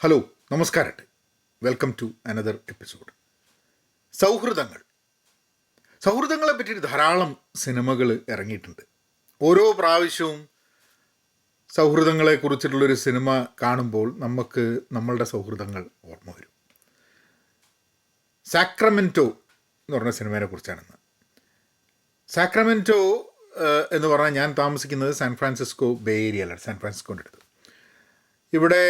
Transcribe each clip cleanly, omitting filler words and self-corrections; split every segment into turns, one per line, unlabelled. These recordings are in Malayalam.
ഹലോ, നമസ്കാരം. Welcome to another episode. സൗഹൃദങ്ങളെ പറ്റിയിട്ട് ധാരാളം സിനിമകൾ ഇറങ്ങിയിട്ടുണ്ട്. ഓരോ പ്രാവശ്യവും സൗഹൃദങ്ങളെക്കുറിച്ചിട്ടുള്ളൊരു സിനിമ കാണുമ്പോൾ നമുക്ക് നമ്മളുടെ സൗഹൃദങ്ങൾ ഓർമ്മ വരും. സാക്രമെൻറ്റോ എന്ന് പറഞ്ഞ സിനിമയെ കുറിച്ചാണെന്ന്. സാക്രമെൻറ്റോ എന്ന് പറഞ്ഞാൽ ഞാൻ താമസിക്കുന്നത് സാൻ ഫ്രാൻസിസ്കോ ബേ ഏരിയയിലാണ്, സാൻ ഫ്രാൻസിസ്കോൻ്റെ അടുത്ത്. ഇവിടെ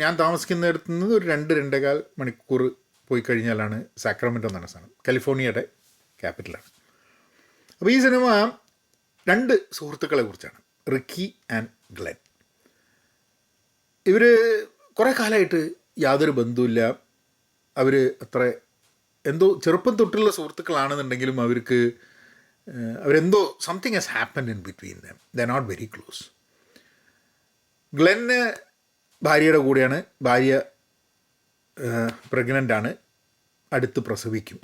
ഞാൻ താമസിക്കുന്നിടത്തു നിന്ന് ഒരു 2-2.25 മണിക്കൂർ പോയി കഴിഞ്ഞാലാണ് സാക്രമെൻറ്റോ എന്ന് പറഞ്ഞ സ്ഥലം. കാലിഫോർണിയയുടെ ക്യാപിറ്റലാണ്. അപ്പോൾ ഈ സിനിമ 2 സുഹൃത്തുക്കളെ കുറിച്ചാണ്, റിക്കി ആൻഡ് ഗ്ലെൻ. ഇവർ കുറേ കാലമായിട്ട് യാതൊരു ബന്ധവുമില്ല. അവർ അത്ര എന്തോ ചെറുപ്പം തൊട്ടുള്ള സുഹൃത്തുക്കളാണെന്നുണ്ടെങ്കിലും അവരെന്തോ something has happened in between them. They are not very close. ഗ്ലെന്ന് ഭാര്യയുടെ കൂടെയാണ്. ഭാര്യ പ്രഗ്നൻ്റാണ്, അടുത്ത് പ്രസവിക്കും.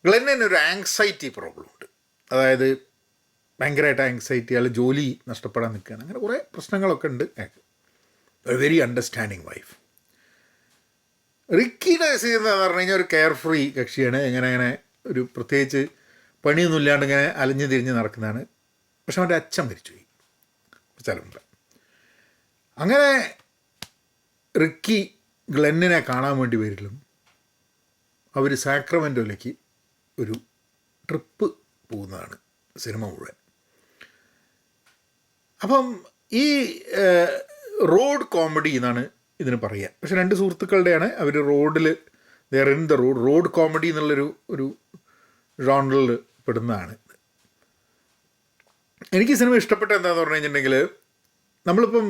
ഗ്ലെന്നിന് ഒരു ആങ്സൈറ്റി പ്രോബ്ലം ഉണ്ട്. അതായത് ഭയങ്കരമായിട്ട് ആങ്സൈറ്റി, അയാൾ ജോലി നഷ്ടപ്പെടാൻ നിൽക്കുകയാണ്. അങ്ങനെ കുറേ പ്രശ്നങ്ങളൊക്കെ ഉണ്ട്. Very understanding wife. റിക്കിയുടെ എന്ന് പറഞ്ഞു കഴിഞ്ഞാൽ ഒരു കെയർ ഫ്രീ കക്ഷിയാണ്. അങ്ങനെ ഒരു പ്രത്യേകിച്ച് പണിയൊന്നും ഇല്ലാണ്ട് ഇങ്ങനെ അലഞ്ഞു തിരിഞ്ഞ് നടക്കുന്നതാണ്. പക്ഷെ അവൻ്റെ അച്ഛൻ മരിച്ചുപോയി സ്ഥലം മുമ്പ്. അങ്ങനെ റിക്കി ഗ്ലെന്നിനെ കാണാൻ വേണ്ടി വരിലും അവർ സാക്രമെൻറ്റോയിലേക്ക് ഒരു ട്രിപ്പ് പോകുന്നതാണ് സിനിമ മുഴുവൻ. അപ്പം ഈ റോഡ് കോമഡി എന്നാണ് ഇതിന് പറയുക. പക്ഷെ 2 സുഹൃത്തുക്കളുടെയാണ്. അവർ റോഡിൽ there in the road comedy എന്നുള്ളൊരു ജോണറിൽ പെടുന്നതാണ്. എനിക്ക് സിനിമ ഇഷ്ടപ്പെട്ട എന്താണെന്ന് പറഞ്ഞു കഴിഞ്ഞിട്ടുണ്ടെങ്കിൽ, നമ്മളിപ്പം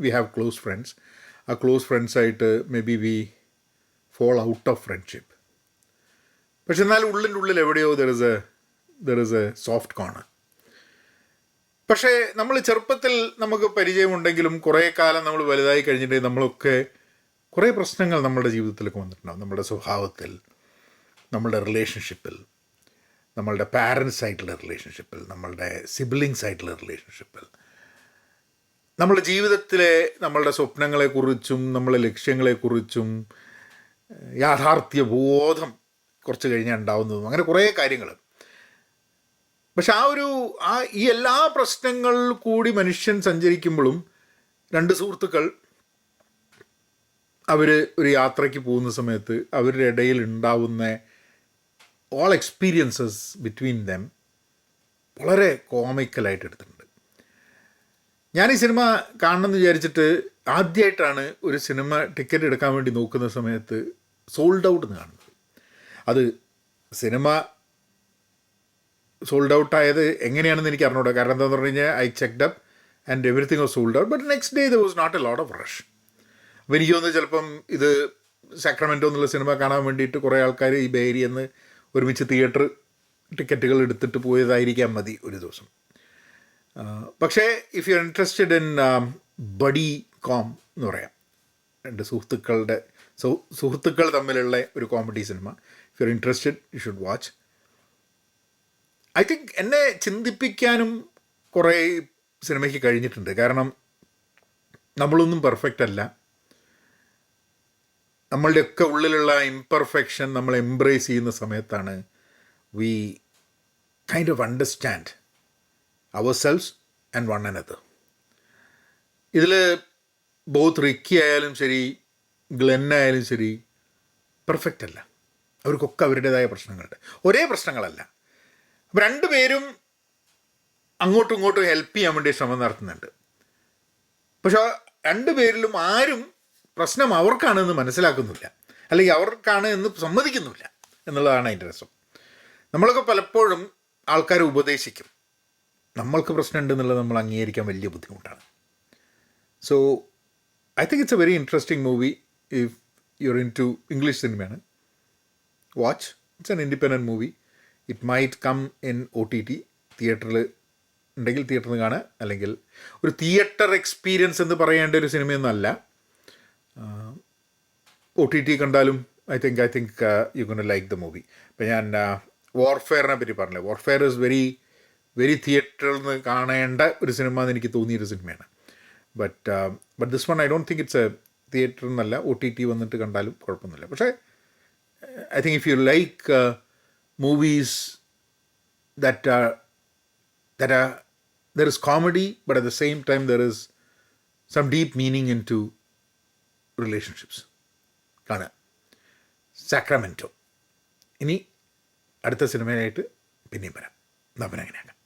വി ഹാവ് ക്ലോസ് ഫ്രണ്ട്സ്. ആ ക്ലോസ് ഫ്രണ്ട്സായിട്ട് may be we fall out of friendship. പക്ഷെ എന്നാലും ഉള്ളിൽ എവിടെയോ there is a soft corner. പക്ഷേ നമ്മൾ ചെറുപ്പത്തിൽ നമുക്ക് പരിചയമുണ്ടെങ്കിലും കുറേ കാലം നമ്മൾ വലുതായി കഴിഞ്ഞിട്ടുണ്ടെങ്കിൽ നമ്മളൊക്കെ കുറേ പ്രശ്നങ്ങൾ നമ്മളുടെ ജീവിതത്തിലൊക്കെ വന്നിട്ടുണ്ടാകും. നമ്മുടെ സ്വഭാവത്തിൽ, നമ്മളുടെ റിലേഷൻഷിപ്പിൽ, നമ്മളുടെ പാരൻസ് ആയിട്ടുള്ള റിലേഷൻഷിപ്പിൽ, നമ്മളുടെ സിബ്ലിങ്സ് ആയിട്ടുള്ള റിലേഷൻഷിപ്പിൽ, നമ്മുടെ ജീവിതത്തിലെ നമ്മളുടെ സ്വപ്നങ്ങളെക്കുറിച്ചും നമ്മളുടെ ലക്ഷ്യങ്ങളെക്കുറിച്ചും യാഥാർത്ഥ്യ ബോധം കുറച്ച് കഴിഞ്ഞാൽ ഉണ്ടാവുന്നതും അങ്ങനെ കുറേ കാര്യങ്ങൾ. പക്ഷെ ഈ എല്ലാ പ്രശ്നങ്ങൾ കൂടി മനുഷ്യൻ സഞ്ചരിക്കുമ്പോഴും 2 സുഹൃത്തുക്കൾ അവർ ഒരു യാത്രയ്ക്ക് പോകുന്ന സമയത്ത് അവരുടെ ഇടയിൽ ഉണ്ടാവുന്ന ഓൾ എക്സ്പീരിയൻസസ് ബിറ്റ്വീൻ ദം വളരെ കോമിക്കലായിട്ട് എടുത്തിട്ടുണ്ട്. ഞാൻ ഈ സിനിമ കാണണമെന്ന് വിചാരിച്ചിട്ട് ആദ്യമായിട്ടാണ് ഒരു സിനിമ ടിക്കറ്റ് എടുക്കാൻ വേണ്ടി നോക്കുന്ന സമയത്ത് സോൾഡ് ഔട്ട് എന്ന് കാണുന്നത്. അത് സിനിമ സോൾഡ് ഔട്ടായത് എങ്ങനെയാണെന്ന് എനിക്ക് അറിഞ്ഞൂടാ. കാരണം എന്താണെന്ന് പറഞ്ഞു കഴിഞ്ഞാൽ I checked up and everything was sold out. But next day there was not a lot of rush. അപ്പോൾ എനിക്ക് തോന്നുന്നു ചിലപ്പം ഇത് സാക്രമെൻറ്റോ എന്നുള്ള സിനിമ കാണാൻ വേണ്ടിയിട്ട് കുറേ ആൾക്കാർ ഈ ബേ ഏരിയയിൽ നിന്ന് ഒരുമിച്ച് തിയേറ്റർ ടിക്കറ്റുകൾ എടുത്തിട്ട് പോയതായിരിക്കാം മതി ഒരു ദിവസം. പക്ഷേ if you are interested in buddy com എന്ന് പറയാം, 2 സുഹൃത്തുക്കൾ തമ്മിലുള്ള ഒരു comedy cinema, if you are interested you should watch. I think എന്നെ ചിന്തിപ്പിക്കാനും കുറേ സിനിമയ്ക്ക് കഴിഞ്ഞിട്ടുണ്ട്. കാരണം നമ്മളൊന്നും പെർഫെക്റ്റ് അല്ല. നമ്മളുടെയൊക്കെ ഉള്ളിലുള്ള ഇംപെർഫെക്ഷൻ നമ്മൾ എംബ്രേസ് ചെയ്യുന്ന സമയത്താണ് we kind of understand ourselves and one another. ഇതിൽ ബോത്ത് റിക്കി ആയാലും ശരി ഗ്ലെൻ ആയാലും ശരി പെർഫെക്റ്റ് അല്ല. അവർക്കൊക്കെ അവരുടേതായ പ്രശ്നങ്ങളുണ്ട്, ഒരേ പ്രശ്നങ്ങളല്ല. അപ്പോൾ 2 പേരും അങ്ങോട്ടും ഇങ്ങോട്ടും ഹെൽപ്പ് ചെയ്യാൻ വേണ്ടി ശ്രമം നടത്തുന്നുണ്ട്. പക്ഷെ 2 പേരിലും ആരും പ്രശ്നം അവർക്കാണെന്ന് മനസ്സിലാക്കുന്നില്ല, അല്ലെങ്കിൽ അവർക്കാണ് എന്ന് സമ്മതിക്കുന്നില്ല എന്നുള്ളതാണ് അതിൻ്റെ രസം. നമ്മളൊക്കെ പലപ്പോഴും ആൾക്കാരെ ഉപദേശിക്കും, നമ്മൾക്ക് പ്രശ്നമുണ്ട് എന്നുള്ളത് നമ്മൾ അംഗീകരിക്കാൻ വലിയ ബുദ്ധിമുട്ടാണ്. So I think it's a very interesting movie. If you are into English സിനിമയാണ്, watch. It's an independent movie. It might come in OTT. തിയേറ്ററിൽ ഉണ്ടെങ്കിൽ തിയേറ്ററിൽ നിന്ന് കാണുക, അല്ലെങ്കിൽ ഒരു തിയേറ്റർ എക്സ്പീരിയൻസ് എന്ന് പറയേണ്ട ഒരു സിനിമയൊന്നുമല്ല. OTT കണ്ടാലും I think you gonna like the movie. ഇപ്പം ഞാൻ വാർഫെയറിനെ പറ്റി പറഞ്ഞില്ലേ, വാർഫെയർ ഈസ് വെരി തിയേറ്ററിൽ നിന്ന് കാണേണ്ട ഒരു സിനിമ എന്ന് എനിക്ക് തോന്നിയൊരു സിനിമയാണ്. But this one I don't think it's A theatre എന്നല്ല OTT വന്നിട്ട് കണ്ടാലും കുഴപ്പമൊന്നുമില്ല. പക്ഷേ I think if you like movies that are there is comedy, but at the same time there is some deep meaning into relationships. കാണുക സാക്രമെൻറ്റോ. ഇനി അടുത്ത സിനിമയായിട്ട് പിന്നെയും വരാം. അപ്പം അങ്ങനെയാക്കാം.